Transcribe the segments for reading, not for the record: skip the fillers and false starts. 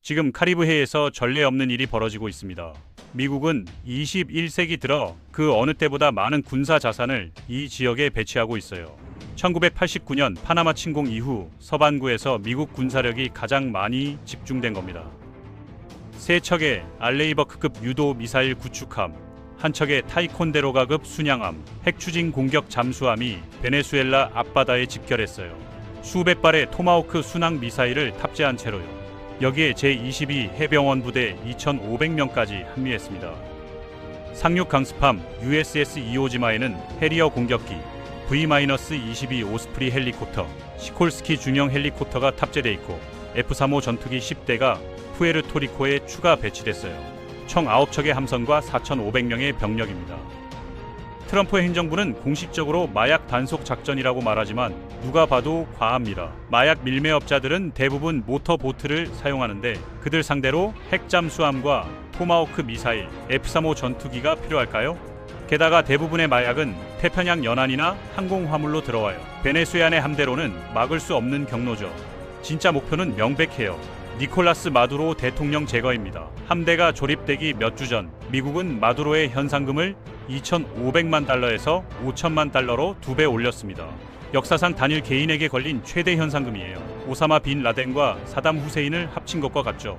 지금 카리브해에서 전례 없는 일이 벌어지고 있습니다. 미국은 21세기 들어 그 어느 때보다 많은 군사 자산을 이 지역에 배치하고 있어요. 1989년 파나마 침공 이후 서반구에서 미국 군사력이 가장 많이 집중된 겁니다. 세 척의 알레이버크급 유도 미사일 구축함, 한 척의 타이콘데로가급 순양함, 핵추진 공격 잠수함이 베네수엘라 앞바다에 집결했어요. 수백 발의 토마호크 순항 미사일을 탑재한 채로요. 여기에 제22 해병원 부대 2,500명까지 합류했습니다. 상륙 강습함 USS 이오지마에는 해리어 공격기, V-22 오스프리 헬리콥터, 시콜스키 중형 헬리콥터가 탑재돼 있고 F-35 전투기 10대가 푸에르토리코에 추가 배치됐어요. 총 9척의 함선과 4,500명의 병력입니다. 트럼프 행정부는 공식적으로 마약 단속 작전이라고 말하지만 누가 봐도 과합니다. 마약 밀매업자들은 대부분 모터보트를 사용하는데 그들 상대로 핵잠수함과 토마호크 미사일, F-35 전투기가 필요할까요? 게다가 대부분의 마약은 태평양 연안이나 항공화물로 들어와요. 베네수엘란의 함대로는 막을 수 없는 경로죠. 진짜 목표는 명백해요. 니콜라스 마두로 대통령 제거입니다. 함대가 조립되기 몇 주 전 미국은 마두로의 현상금을 2,500만 달러에서 5천만 달러로 2배 올렸습니다. 역사상 단일 개인에게 걸린 최대 현상금이에요. 오사마 빈 라덴과 사담 후세인을 합친 것과 같죠.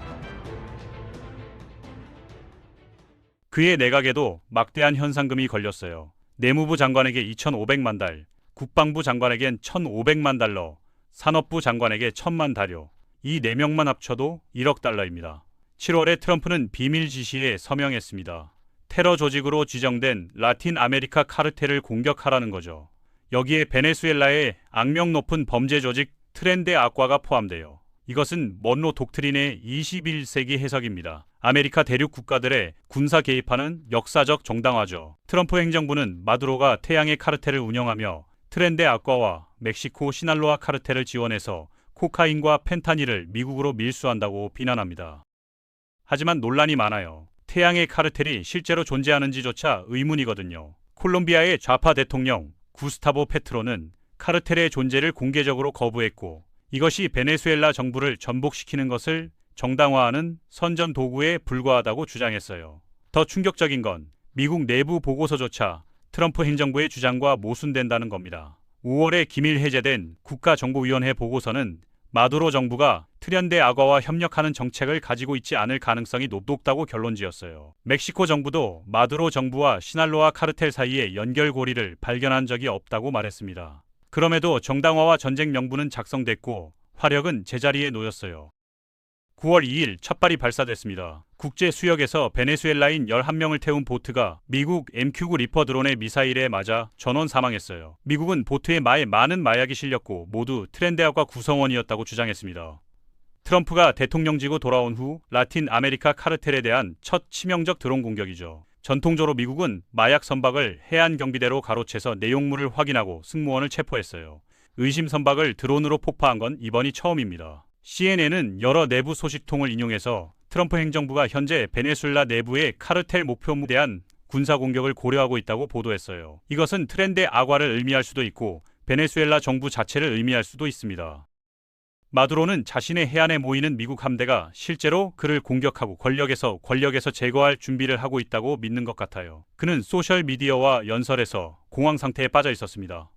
그의 내각에도 막대한 현상금이 걸렸어요. 내무부 장관에게 2,500만 달, 국방부 장관에겐 1,500만 달러, 산업부 장관에게 1,000만 달러, 이 4명만 합쳐도 1억 달러입니다. 7월에 트럼프는 비밀 지시에 서명했습니다. 테러 조직으로 지정된 라틴 아메리카 카르텔을 공격하라는 거죠. 여기에 베네수엘라의 악명 높은 범죄 조직 트렌데 아과가 포함돼요. 이것은 먼로 독트린의 21세기 해석입니다. 아메리카 대륙 국가들의 군사 개입하는 역사적 정당화죠. 트럼프 행정부는 마두로가 태양의 카르텔을 운영하며 트렌데 아과와 멕시코 시날로아 카르텔을 지원해서 코카인과 펜타닐을 미국으로 밀수한다고 비난합니다. 하지만 논란이 많아요. 태양의 카르텔이 실제로 존재하는지조차 의문이거든요. 콜롬비아의 좌파 대통령 구스타보 페트로는 카르텔의 존재를 공개적으로 거부했고 이것이 베네수엘라 정부를 전복시키는 것을 정당화하는 선전 도구에 불과하다고 주장했어요. 더 충격적인 건 미국 내부 보고서조차 트럼프 행정부의 주장과 모순된다는 겁니다. 5월에 기밀 해제된 국가정보위원회 보고서는 마두로 정부가 트렌데 아과와 협력하는 정책을 가지고 있지 않을 가능성이 높다고 결론지었어요. 멕시코 정부도 마두로 정부와 시날로아 카르텔 사이의 연결고리를 발견한 적이 없다고 말했습니다. 그럼에도 정당화와 전쟁 명분은 작성됐고 화력은 제자리에 놓였어요. 9월 2일 첫발이 발사됐습니다. 국제 수역에서 베네수엘라인 11명을 태운 보트가 미국 MQ-9 리퍼 드론의 미사일에 맞아 전원 사망했어요. 미국은 보트에 많은 마약이 실렸고 모두 트렌데아과 구성원이었다고 주장했습니다. 트럼프가 대통령지고 돌아온 후 라틴 아메리카 카르텔에 대한 첫 치명적 드론 공격이죠. 전통적으로 미국은 마약 선박을 해안 경비대로 가로채서 내용물을 확인하고 승무원을 체포했어요. 의심 선박을 드론으로 폭파한 건 이번이 처음입니다. CNN은 여러 내부 소식통을 인용해서 트럼프 행정부가 현재 베네수엘라 내부의 카르텔 목표에 대한 군사 공격을 고려하고 있다고 보도했어요. 이것은 트렌데 아과를 의미할 수도 있고 베네수엘라 정부 자체를 의미할 수도 있습니다. 마두로는 자신의 해안에 모이는 미국 함대가 실제로 그를 공격하고 권력에서 제거할 준비를 하고 있다고 믿는 것 같아요. 그는 소셜미디어와 연설에서 공황 상태에 빠져 있었습니다.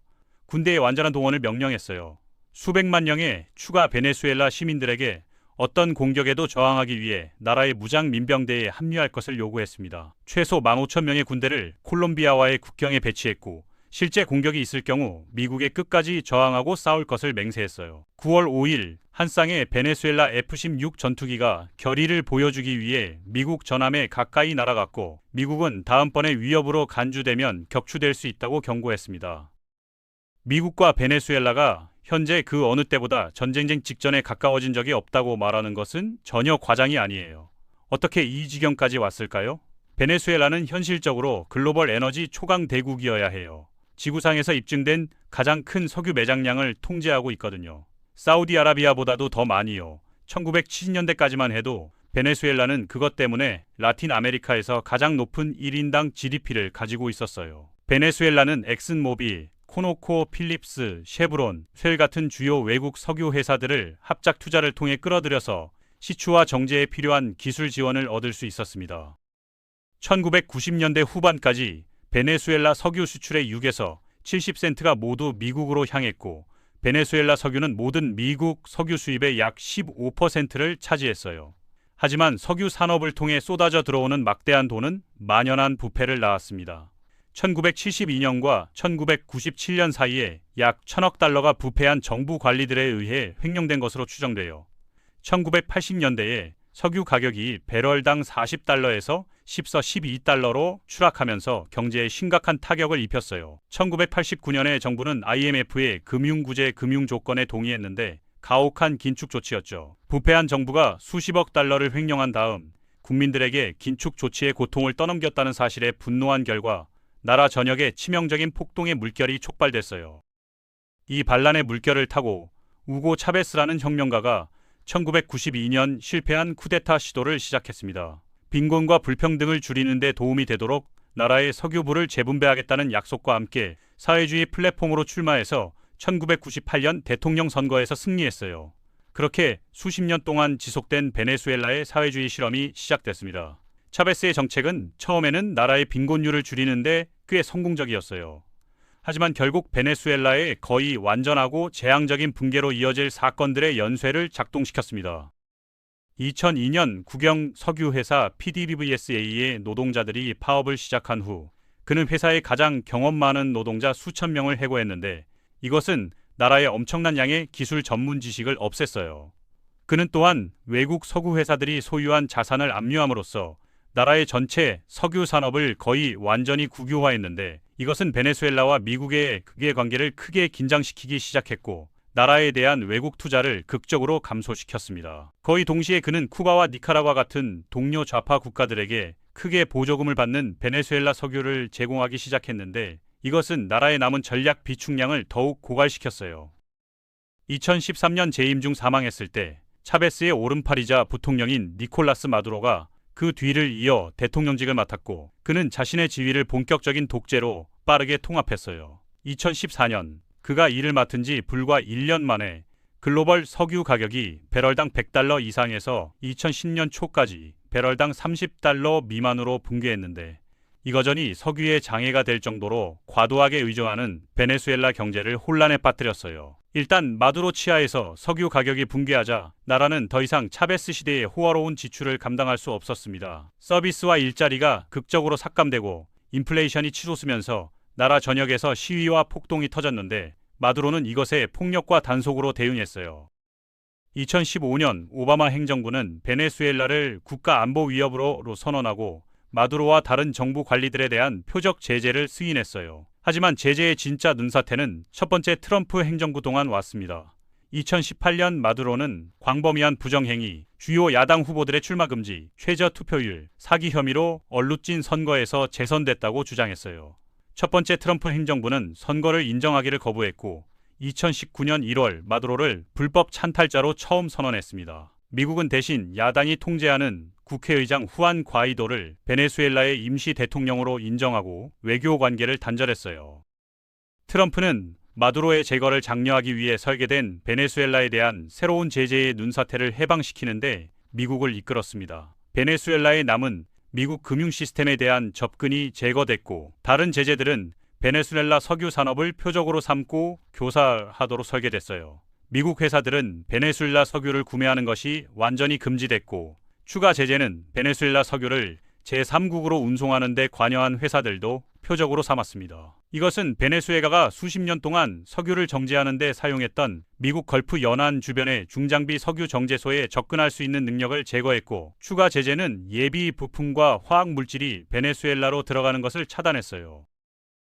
군대의 완전한 동원을 명령했어요. 수백만 명의 추가 베네수엘라 시민들에게 어떤 공격에도 저항하기 위해 나라의 무장 민병대에 합류할 것을 요구했습니다. 최소 15,000명의 군대를 콜롬비아와의 국경에 배치했고 실제 공격이 있을 경우 미국에 끝까지 저항하고 싸울 것을 맹세했어요. 9월 5일 한 쌍의 베네수엘라 F-16 전투기가 결의를 보여주기 위해 미국 전함에 가까이 날아갔고 미국은 다음번에 위협으로 간주되면 격추될 수 있다고 경고했습니다. 미국과 베네수엘라가 현재 그 어느 때보다 전쟁 직전에 가까워진 적이 없다고 말하는 것은 전혀 과장이 아니에요. 어떻게 이 지경까지 왔을까요? 베네수엘라는 현실적으로 글로벌 에너지 초강 대국이어야 해요. 지구상에서 입증된 가장 큰 석유 매장량을 통제하고 있거든요. 사우디아라비아보다도 더 많이요. 1970년대까지만 해도 베네수엘라는 그것 때문에 라틴 아메리카에서 가장 높은 1인당 GDP를 가지고 있었어요. 베네수엘라는 엑슨모빌, 코노코, 필립스, 쉐브론, 쉘 같은 주요 외국 석유 회사들을 합작 투자를 통해 끌어들여서 시추와 정제에 필요한 기술 지원을 얻을 수 있었습니다. 1990년대 후반까지 베네수엘라 석유 수출의 6에서 70센트가 모두 미국으로 향했고 베네수엘라 석유는 모든 미국 석유 수입의 약 15%를 차지했어요. 하지만 석유 산업을 통해 쏟아져 들어오는 막대한 돈은 만연한 부패를 낳았습니다. 1972년과 1997년 사이에 약 1,000억 달러가 부패한 정부 관리들에 의해 횡령된 것으로 추정돼요. 1980년대에 석유 가격이 배럴당 40달러에서 12달러로 추락하면서 경제에 심각한 타격을 입혔어요. 1989년에 정부는 IMF의 금융구제 금융 조건에 동의했는데 가혹한 긴축 조치였죠. 부패한 정부가 수십억 달러를 횡령한 다음 국민들에게 긴축 조치의 고통을 떠넘겼다는 사실에 분노한 결과 나라 전역에 치명적인 폭동의 물결이 촉발됐어요. 이 반란의 물결을 타고 우고 차베스라는 혁명가가 1992년 실패한 쿠데타 시도를 시작했습니다. 빈곤과 불평등을 줄이는 데 도움이 되도록 나라의 석유부를 재분배하겠다는 약속과 함께 사회주의 플랫폼으로 출마해서 1998년 대통령 선거에서 승리했어요. 그렇게 수십 년 동안 지속된 베네수엘라의 사회주의 실험이 시작됐습니다. 차베스의 정책은 처음에는 나라의 빈곤율을 줄이는데 꽤 성공적이었어요. 하지만 결국 베네수엘라의 거의 완전하고 재앙적인 붕괴로 이어질 사건들의 연쇄를 작동시켰습니다. 2002년 국영 석유회사 PDVSA의 노동자들이 파업을 시작한 후 그는 회사의 가장 경험 많은 노동자 수천 명을 해고했는데 이것은 나라의 엄청난 양의 기술 전문 지식을 없앴어요. 그는 또한 외국 석유 회사들이 소유한 자산을 압류함으로써 나라의 전체 석유 산업을 거의 완전히 국유화했는데 이것은 베네수엘라와 미국의 극의 관계를 크게 긴장시키기 시작했고 나라에 대한 외국 투자를 극적으로 감소시켰습니다. 거의 동시에 그는 쿠바와 니카라과 같은 동료 좌파 국가들에게 크게 보조금을 받는 베네수엘라 석유를 제공하기 시작했는데 이것은 나라에 남은 전략 비축량을 더욱 고갈시켰어요. 2013년 재임 중 사망했을 때 차베스의 오른팔이자 부통령인 니콜라스 마두로가 그 뒤를 이어 대통령직을 맡았고 그는 자신의 지위를 본격적인 독재로 빠르게 통합했어요. 2014년 그가 이를 맡은 지 불과 1년 만에 글로벌 석유 가격이 배럴당 100달러 이상에서 2010년 초까지 배럴당 30달러 미만으로 붕괴했는데 이거저니 석유에 장애가 될 정도로 과도하게 의존하는 베네수엘라 경제를 혼란에 빠뜨렸어요. 일단 마두로 치하에서 석유 가격이 붕괴하자 나라는 더 이상 차베스 시대의 호화로운 지출을 감당할 수 없었습니다. 서비스와 일자리가 극적으로 삭감되고 인플레이션이 치솟으면서 나라 전역에서 시위와 폭동이 터졌는데 마두로는 이것에 폭력과 단속으로 대응했어요. 2015년 오바마 행정부는 베네수엘라를 국가안보 위협으로 선언하고 마두로와 다른 정부 관리들에 대한 표적 제재를 승인했어요. 하지만 제재의 진짜 눈사태는 첫 번째 트럼프 행정부 동안 왔습니다. 2018년 마두로는 광범위한 부정행위, 주요 야당 후보들의 출마 금지, 최저 투표율, 사기 혐의로 얼룩진 선거에서 재선됐다고 주장했어요. 첫 번째 트럼프 행정부는 선거를 인정하기를 거부했고 2019년 1월 마두로를 불법 찬탈자로 처음 선언했습니다. 미국은 대신 야당이 통제하는 국회의장 후안 과이도를 베네수엘라의 임시 대통령으로 인정하고 외교 관계를 단절했어요. 트럼프는 마두로의 제거를 장려하기 위해 설계된 베네수엘라에 대한 새로운 제재의 눈사태를 해방시키는데 미국을 이끌었습니다. 베네수엘라에 남은 미국 금융 시스템에 대한 접근이 제거됐고 다른 제재들은 베네수엘라 석유 산업을 표적으로 삼고 교사하도록 설계됐어요. 미국 회사들은 베네수엘라 석유를 구매하는 것이 완전히 금지됐고 추가 제재는 베네수엘라 석유를 제3국으로 운송하는 데 관여한 회사들도 표적으로 삼았습니다. 이것은 베네수엘라가 수십 년 동안 석유를 정제하는 데 사용했던 미국 걸프 연안 주변의 중장비 석유 정제소에 접근할 수 있는 능력을 제거했고 추가 제재는 예비 부품과 화학 물질이 베네수엘라로 들어가는 것을 차단했어요.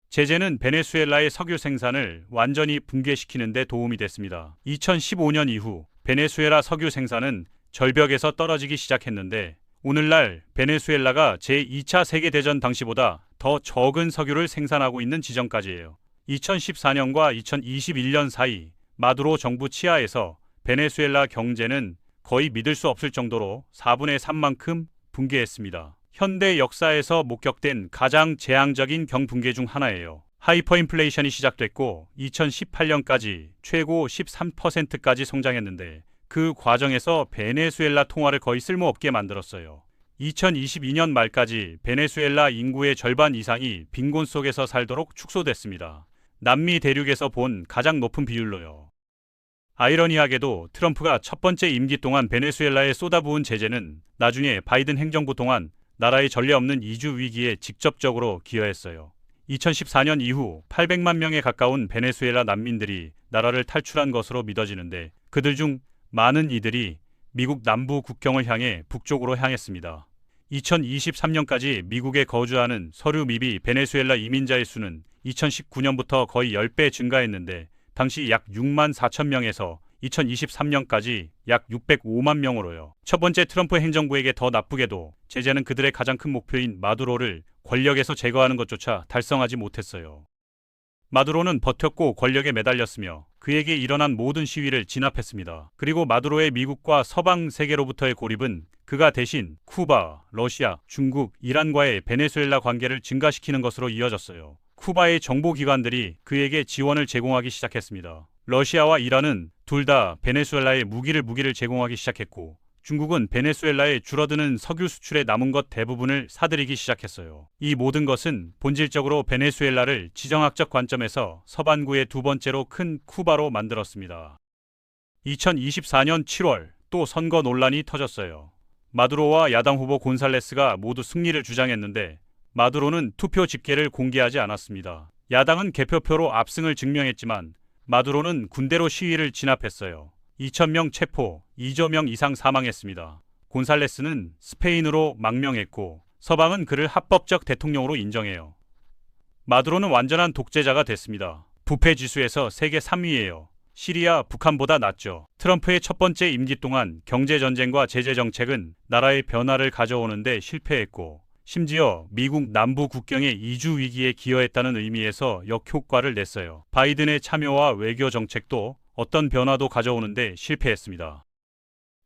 제재는 베네수엘라의 석유 생산을 완전히 붕괴시키는 데 도움이 됐습니다. 2015년 이후 베네수엘라 석유 생산은 절벽에서 떨어지기 시작했는데 오늘날 베네수엘라가 제2차 세계대전 당시보다 더 적은 석유를 생산하고 있는 지점까지예요. 2014년과 2021년 사이 마두로 정부 치하에서 베네수엘라 경제는 거의 믿을 수 없을 정도로 4분의 3만큼 붕괴했습니다. 현대 역사에서 목격된 가장 재앙적인 경붕괴 중 하나예요. 하이퍼인플레이션이 시작됐고 2018년까지 최고 13%까지 성장했는데 그 과정에서 베네수엘라 통화를 거의 쓸모없게 만들었어요. 2022년 말까지 베네수엘라 인구의 절반 이상이 빈곤 속에서 살도록 축소됐습니다. 남미 대륙에서 본 가장 높은 비율로요. 아이러니하게도 트럼프가 첫 번째 임기 동안 베네수엘라에 쏟아부은 제재는 나중에 바이든 행정부 동안 나라의 전례 없는 이주 위기에 직접적으로 기여했어요. 2014년 이후 800만 명에 가까운 베네수엘라 난민들이 나라를 탈출한 것으로 믿어지는데 그들 중 많은 이들이 미국 남부 국경을 향해 북쪽으로 향했습니다. 2023년까지 미국에 거주하는 서류 미비 베네수엘라 이민자의 수는 2019년부터 거의 10배 증가했는데 당시 약 6만 4천 명에서 2023년까지 약 605만 명으로요. 첫 번째 트럼프 행정부에게 더 나쁘게도 제재는 그들의 가장 큰 목표인 마두로를 권력에서 제거하는 것조차 달성하지 못했어요. 마두로는 버텼고 권력에 매달렸으며 그에게 일어난 모든 시위를 진압했습니다. 그리고 마두로의 미국과 서방 세계로부터의 고립은 그가 대신 쿠바, 러시아, 중국, 이란과의 베네수엘라 관계를 증가시키는 것으로 이어졌어요. 쿠바의 정보기관들이 그에게 지원을 제공하기 시작했습니다. 러시아와 이란은 둘 다 베네수엘라에 무기를 제공하기 시작했고 중국은 베네수엘라에 줄어드는 석유 수출의 남은 것 대부분을 사들이기 시작했어요. 이 모든 것은 본질적으로 베네수엘라를 지정학적 관점에서 서반구의 두 번째로 큰 쿠바로 만들었습니다. 2024년 7월 또 선거 논란이 터졌어요. 마두로와 야당 후보 곤살레스가 모두 승리를 주장했는데 마두로는 투표 집계를 공개하지 않았습니다. 야당은 개표표로 압승을 증명했지만 마두로는 군대로 시위를 진압했어요. 2,000명 체포, 2조 명 이상 사망했습니다. 곤살레스는 스페인으로 망명했고 서방은 그를 합법적 대통령으로 인정해요. 마두로는 완전한 독재자가 됐습니다. 부패 지수에서 세계 3위예요. 시리아, 북한보다 낫죠. 트럼프의 첫 번째 임기 동안 경제전쟁과 제재정책은 나라의 변화를 가져오는데 실패했고 심지어 미국 남부 국경의 이주 위기에 기여했다는 의미에서 역효과를 냈어요. 바이든의 참여와 외교 정책도 어떤 변화도 가져오는데 실패했습니다.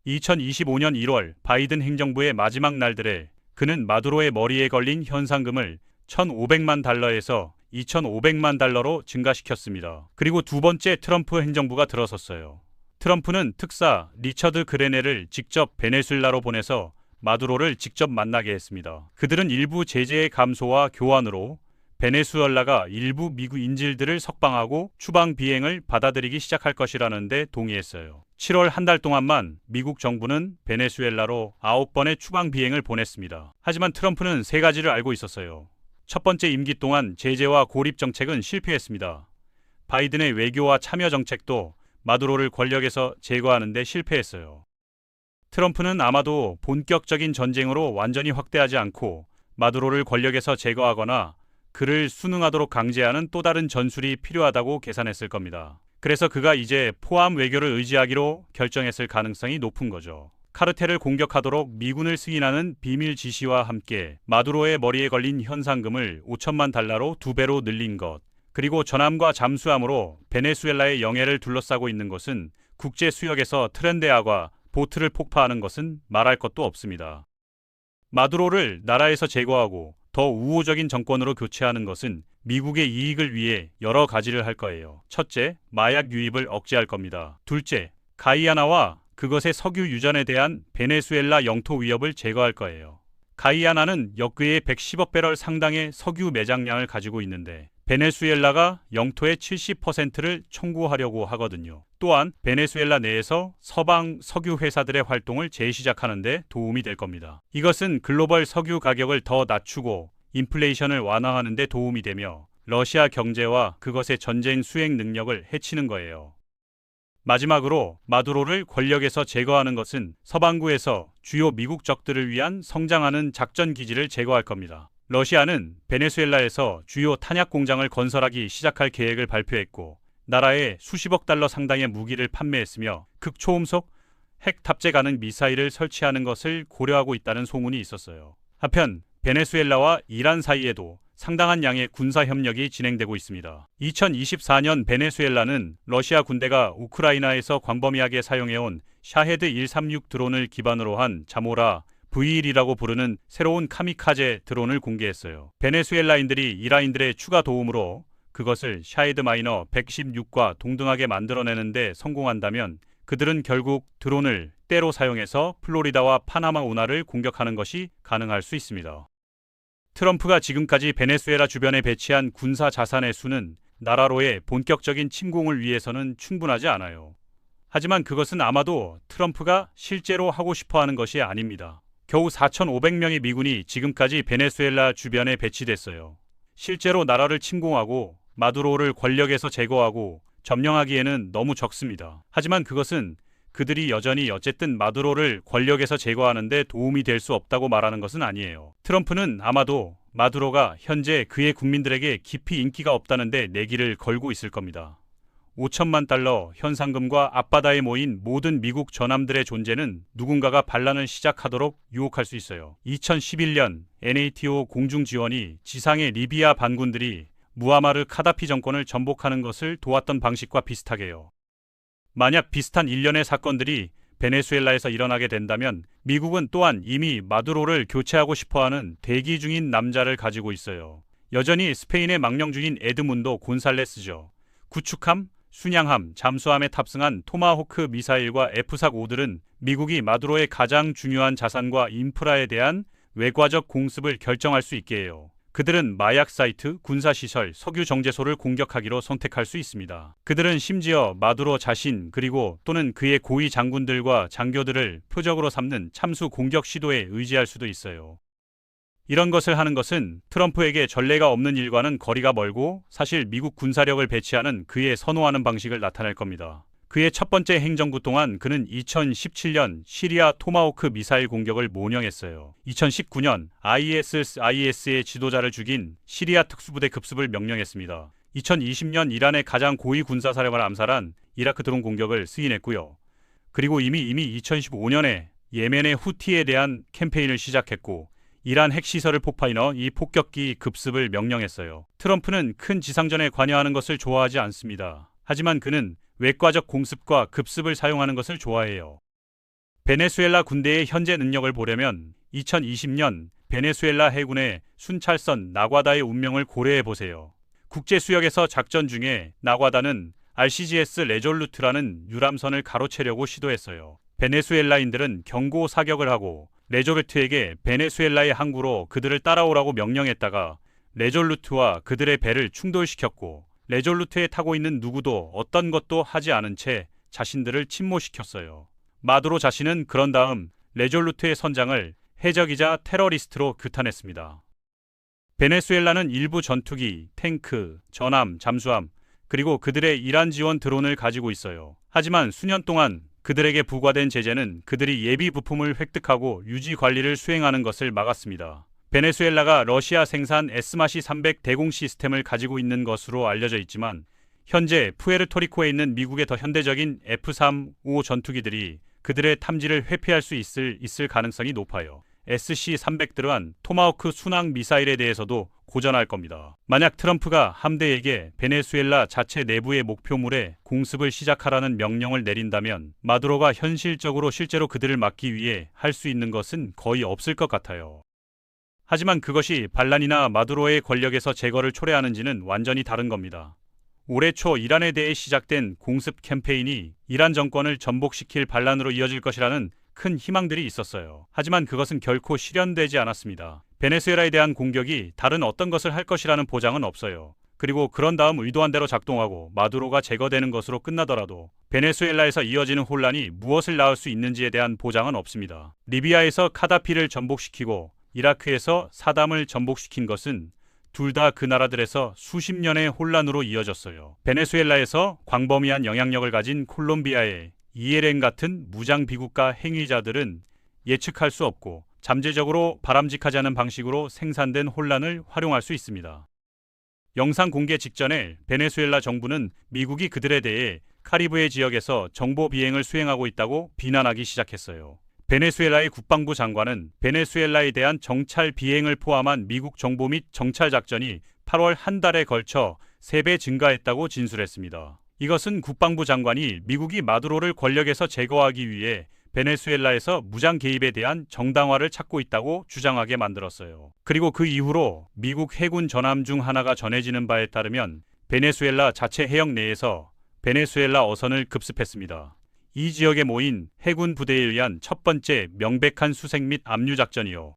2025년 1월 바이든 행정부의 마지막 날들에 그는 마두로의 머리에 걸린 현상금을 1,500만 달러에서 2,500만 달러로 증가시켰습니다. 그리고 두 번째 트럼프 행정부가 들어섰어요. 트럼프는 특사 리처드 그레네를 직접 베네수엘라로 보내서 마두로를 직접 만나게 했습니다. 그들은 일부 제재의 감소와 교환으로 베네수엘라가 일부 미국 인질들을 석방하고 추방 비행을 받아들이기 시작할 것이라는 데 동의했어요. 7월 한 달 동안만 미국 정부는 베네수엘라로 9번의 추방 비행을 보냈습니다. 하지만 트럼프는 세 가지를 알고 있었어요. 첫 번째 임기 동안 제재와 고립 정책은 실패했습니다. 바이든의 외교와 참여 정책도 마두로를 권력에서 제거하는 데 실패했어요. 트럼프는 아마도 본격적인 전쟁으로 완전히 확대하지 않고 마두로를 권력에서 제거하거나 그를 순응하도록 강제하는 또 다른 전술이 필요하다고 계산했을 겁니다. 그래서 그가 이제 포함 외교를 의지하기로 결정했을 가능성이 높은 거죠. 카르텔을 공격하도록 미군을 승인하는 비밀 지시와 함께 마두로의 머리에 걸린 현상금을 5천만 달러로 2배로 늘린 것, 그리고 전함과 잠수함으로 베네수엘라의 영해를 둘러싸고 있는 것은 국제 수역에서 트렌데아과 보트를 폭파하는 것은 말할 것도 없습니다. 마두로를 나라에서 제거하고 더 우호적인 정권으로 교체하는 것은 미국의 이익을 위해 여러 가지를 할 거예요. 첫째, 마약 유입을 억제할 겁니다. 둘째, 가이아나와 그것의 석유 유전에 대한 베네수엘라 영토 위협을 제거할 거예요. 가이아나는 역의 110억 배럴 상당의 석유 매장량을 가지고 있는데 베네수엘라가 영토의 70%를 청구하려고 하거든요. 또한 베네수엘라 내에서 서방 석유 회사들의 활동을 재시작하는 데 도움이 될 겁니다. 이것은 글로벌 석유 가격을 더 낮추고 인플레이션을 완화하는 데 도움이 되며 러시아 경제와 그것의 전쟁 수행 능력을 해치는 거예요. 마지막으로 마두로를 권력에서 제거하는 것은 서반구에서 주요 미국 적들을 위한 성장하는 작전 기지를 제거할 겁니다. 러시아는 베네수엘라에서 주요 탄약 공장을 건설하기 시작할 계획을 발표했고 나라에 수십억 달러 상당의 무기를 판매했으며 극초음속 핵 탑재 가능 미사일을 설치하는 것을 고려하고 있다는 소문이 있었어요. 한편 베네수엘라와 이란 사이에도 상당한 양의 군사 협력이 진행되고 있습니다. 2024년 베네수엘라는 러시아 군대가 우크라이나에서 광범위하게 사용해온 샤헤드 136 드론을 기반으로 한 자모라 V1이라고 부르는 새로운 카미카제 드론을 공개했어요. 베네수엘라인들이 이란인들의 추가 도움으로 그것을 샤헤드 마이너 116과 동등하게 만들어내는 데 성공한다면 그들은 결국 드론을 때로 사용해서 플로리다와 파나마 운하를 공격하는 것이 가능할 수 있습니다. 트럼프가 지금까지 베네수엘라 주변에 배치한 군사 자산의 수는 나라로의 본격적인 침공을 위해서는 충분하지 않아요. 하지만 그것은 아마도 트럼프가 실제로 하고 싶어하는 것이 아닙니다. 겨우 4,500명의 미군이 지금까지 베네수엘라 주변에 배치됐어요. 실제로 나라를 침공하고 마두로를 권력에서 제거하고 점령하기에는 너무 적습니다. 하지만 그것은 그들이 여전히 어쨌든 마두로를 권력에서 제거하는 데 도움이 될 수 없다고 말하는 것은 아니에요. 트럼프는 아마도 마두로가 현재 그의 국민들에게 깊이 인기가 없다는 데 내기를 걸고 있을 겁니다. 5천만 달러 현상금과 앞바다에 모인 모든 미국 전함들의 존재는 누군가가 반란을 시작하도록 유혹할 수 있어요. 2011년 NATO 공중 지원이 지상의 리비아 반군들이 무아마르 카다피 정권을 전복하는 것을 도왔던 방식과 비슷하게요. 만약 비슷한 일련의 사건들이 베네수엘라에서 일어나게 된다면 미국은 또한 이미 마두로를 교체하고 싶어하는 대기 중인 남자를 가지고 있어요. 여전히 스페인에 망령 중인 에드문도 곤살레스죠. 구축함, 순양함, 잠수함에 탑승한 토마호크 미사일과 F-4O들은 미국이 마두로의 가장 중요한 자산과 인프라에 대한 외과적 공습을 결정할 수 있게 해요. 그들은 마약 사이트, 군사시설, 석유 정제소를 공격하기로 선택할 수 있습니다. 그들은 심지어 마두로 자신 그리고 또는 그의 고위 장군들과 장교들을 표적으로 삼는 참수 공격 시도에 의지할 수도 있어요. 이런 것을 하는 것은 트럼프에게 전례가 없는 일과는 거리가 멀고 사실 미국 군사력을 배치하는 그의 선호하는 방식을 나타낼 겁니다. 그의 첫 번째 행정부 동안 그는 2017년 시리아 토마호크 미사일 공격을 모령했어요. 2019년 ISIS의 지도자를 죽인 시리아 특수부대 급습을 명령했습니다. 2020년 이란의 가장 고위 군사사령관을 암살한 이라크 드론 공격을 시인했고요. 그리고 이미 2015년에 예멘의 후티에 대한 캠페인을 시작했고 이란 핵시설을 폭파이너 이 폭격기 급습을 명령했어요. 트럼프는 큰 지상전에 관여하는 것을 좋아하지 않습니다. 하지만 그는 외과적 공습과 급습을 사용하는 것을 좋아해요. 베네수엘라 군대의 현재 능력을 보려면 2020년 베네수엘라 해군의 순찰선 나과다의 운명을 고려해 보세요. 국제수역에서 작전 중에 나과다는 RCGS 레졸루트라는 유람선을 가로채려고 시도했어요. 베네수엘라인들은 경고 사격을 하고 레졸루트에게 베네수엘라의 항구로 그들을 따라오라고 명령했다가 레졸루트와 그들의 배를 충돌시켰고 레졸루트에 타고 있는 누구도 어떤 것도 하지 않은 채 자신들을 침몰시켰어요. 마두로 자신은 그런 다음 레졸루트의 선장을 해적이자 테러리스트로 규탄했습니다. 베네수엘라는 일부 전투기, 탱크, 전함, 잠수함, 그리고 그들의 이란 지원 드론을 가지고 있어요. 하지만 수년 동안 그들에게 부과된 제재는 그들이 예비 부품을 획득하고 유지 관리를 수행하는 것을 막았습니다. 베네수엘라가 러시아 생산 에스마시 300 대공 시스템을 가지고 있는 것으로 알려져 있지만 현재 푸에르토리코에 있는 미국의 더 현대적인 F-35 전투기들이 그들의 탐지를 회피할 수 있을 가능성이 높아요. SC-300 토마호크 순항 미사일에 대해서도 고전할 겁니다. 만약 트럼프가 함대에게 베네수엘라 자체 내부의 목표물에 공습을 시작하라는 명령을 내린다면 마두로가 실제로 그들을 막기 위해 할 수 있는 것은 거의 없을 것 같아요. 하지만 그것이 반란이나 마두로의 권력에서 제거를 초래하는지는 완전히 다른 겁니다. 올해 초 이란에 대해 시작된 공습 캠페인이 이란 정권을 전복시킬 반란으로 이어질 것이라는 큰 희망들이 있었어요. 하지만 그것은 결코 실현되지 않았습니다. 베네수엘라에 대한 공격이 다른 어떤 것을 할 것이라는 보장은 없어요. 그리고 그런 다음 의도한 대로 작동하고 마두로가 제거되는 것으로 끝나더라도 베네수엘라에서 이어지는 혼란이 무엇을 낳을 수 있는지에 대한 보장은 없습니다. 리비아에서 카다피를 전복시키고 이라크에서 사담을 전복시킨 것은 둘 다 그 나라들에서 수십 년의 혼란으로 이어졌어요. 베네수엘라에서 광범위한 영향력을 가진 콜롬비아의 ELN 같은 무장 비국가 행위자들은 예측할 수 없고 잠재적으로 바람직하지 않은 방식으로 생산된 혼란을 활용할 수 있습니다. 영상 공개 직전에 베네수엘라 정부는 미국이 그들에 대해 카리브해 지역에서 정보 비행을 수행하고 있다고 비난하기 시작했어요. 베네수엘라의 국방부 장관은 베네수엘라에 대한 정찰 비행을 포함한 미국 정보 및 정찰 작전이 8월 한 달에 걸쳐 3배 증가했다고 진술했습니다. 이것은 국방부 장관이 미국이 마두로를 권력에서 제거하기 위해 베네수엘라에서 무장 개입에 대한 정당화를 찾고 있다고 주장하게 만들었어요. 그리고 그 이후로 미국 해군 전함 중 하나가 전해지는 바에 따르면 베네수엘라 자체 해역 내에서 베네수엘라 어선을 급습했습니다. 이 지역에 모인 해군 부대에 의한 첫 번째 명백한 수색 및 압류 작전이요.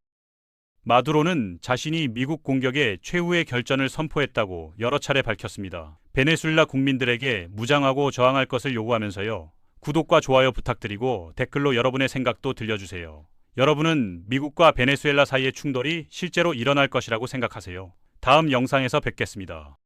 마두로는 자신이 미국 공격에 최후의 결전을 선포했다고 여러 차례 밝혔습니다. 베네수엘라 국민들에게 무장하고 저항할 것을 요구하면서요. 구독과 좋아요 부탁드리고 댓글로 여러분의 생각도 들려주세요. 여러분은 미국과 베네수엘라 사이의 충돌이 실제로 일어날 것이라고 생각하세요? 다음 영상에서 뵙겠습니다.